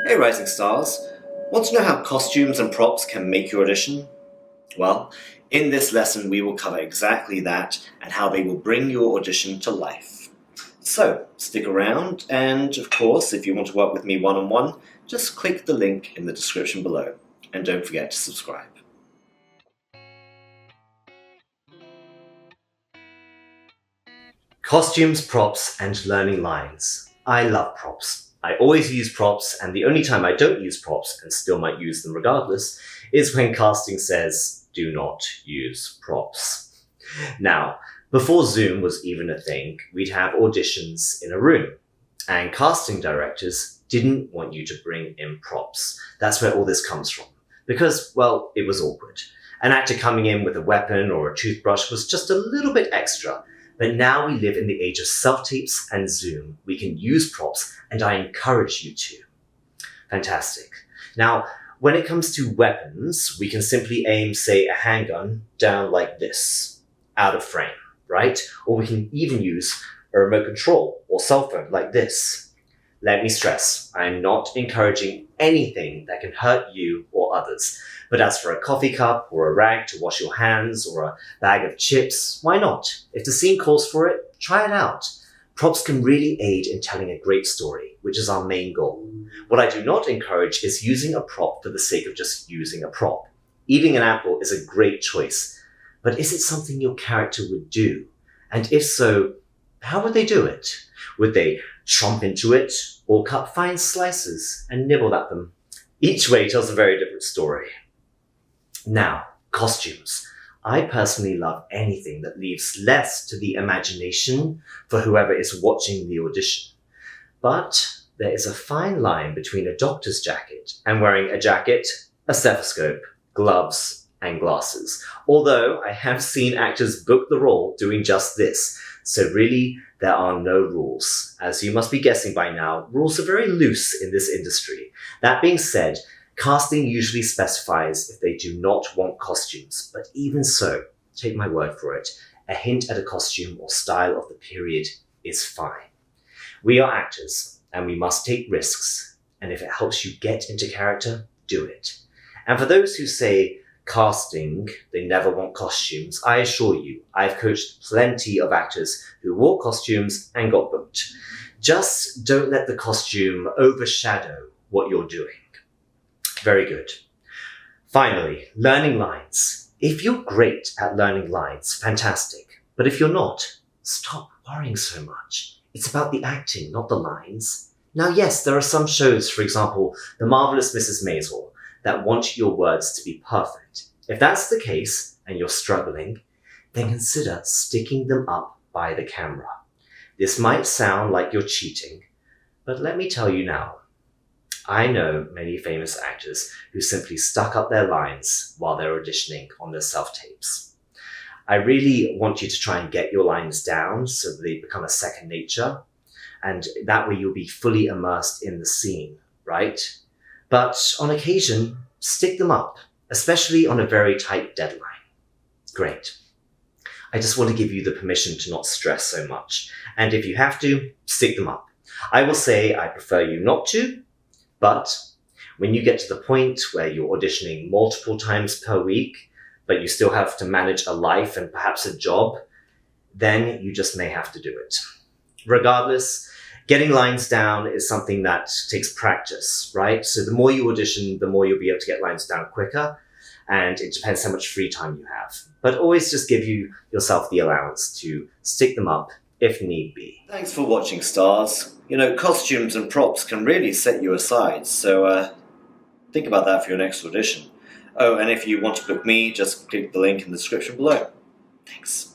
Hey Rising Stars, want to know how costumes and props can make your audition? Well, in this lesson we will cover exactly that and how they will bring your audition to life. So, stick around and of course, if you want to work with me one-on-one, just click the link in the description below and don't forget to subscribe. Costumes, props, and learning lines. I love props. I always use props, and the only time I don't use props, and still might use them regardless, is when casting says, do not use props. Now, before Zoom was even a thing, we'd have auditions in a room, and casting directors didn't want you to bring in props. That's where all this comes from. Because, well, it was awkward. An actor coming in with a weapon or a toothbrush was just a little bit extra. But now we live in the age of self-tapes and Zoom. We can use props, and I encourage you to. Fantastic. Now, when it comes to weapons, we can simply aim, say, a handgun down like this, out of frame, right? Or we can even use a remote control or cell phone like this. Let me stress, I am not encouraging anything that can hurt you or others. But as for a coffee cup or a rag to wash your hands or a bag of chips, why not? If the scene calls for it, try it out. Props can really aid in telling a great story, which is our main goal. What I do not encourage is using a prop for the sake of just using a prop. Eating an apple is a great choice, but is it something your character would do? And if so, how would they do it? Would they chomp into it or cut fine slices and nibble at them? Each way tells a very different story. Now, costumes. I personally love anything that leaves less to the imagination for whoever is watching the audition. But there is a fine line between a doctor's jacket and wearing a jacket, a stethoscope, gloves, and glasses. Although I have seen actors book the role doing just this, so really there are no rules. As you must be guessing by now, rules are very loose in this industry. That being said, casting usually specifies if they do not want costumes, but even so, take my word for it, a hint at a costume or style of the period is fine. We are actors, and we must take risks, and if it helps you get into character, do it. And for those who say casting, they never want costumes, I assure you, I've coached plenty of actors who wore costumes and got booked. Just don't let the costume overshadow what you're doing. Very good. Finally, learning lines. If you're great at learning lines, fantastic. But if you're not, stop worrying so much. It's about the acting, not the lines. Now, yes, there are some shows, for example, The Marvelous Mrs. Maisel, that want your words to be perfect. If that's the case, and you're struggling, then consider sticking them up by the camera. This might sound like you're cheating, but let me tell you now, I know many famous actors who simply stuck up their lines while they're auditioning on their self-tapes. I really want you to try and get your lines down so that they become a second nature, and that way you'll be fully immersed in the scene, right? But on occasion, stick them up, especially on a very tight deadline. Great. I just want to give you the permission to not stress so much, and if you have to, stick them up. I will say I prefer you not to, but when you get to the point where you're auditioning multiple times per week, but you still have to manage a life and perhaps a job, then you just may have to do it. Regardless, getting lines down is something that takes practice, right? So the more you audition, the more you'll be able to get lines down quicker, and it depends how much free time you have. But always just give yourself the allowance to stick them up if need be. Thanks for watching, stars. You know, costumes and props can really set you aside, so think about that for your next audition. Oh, and if you want to book me, just click the link in the description below. Thanks.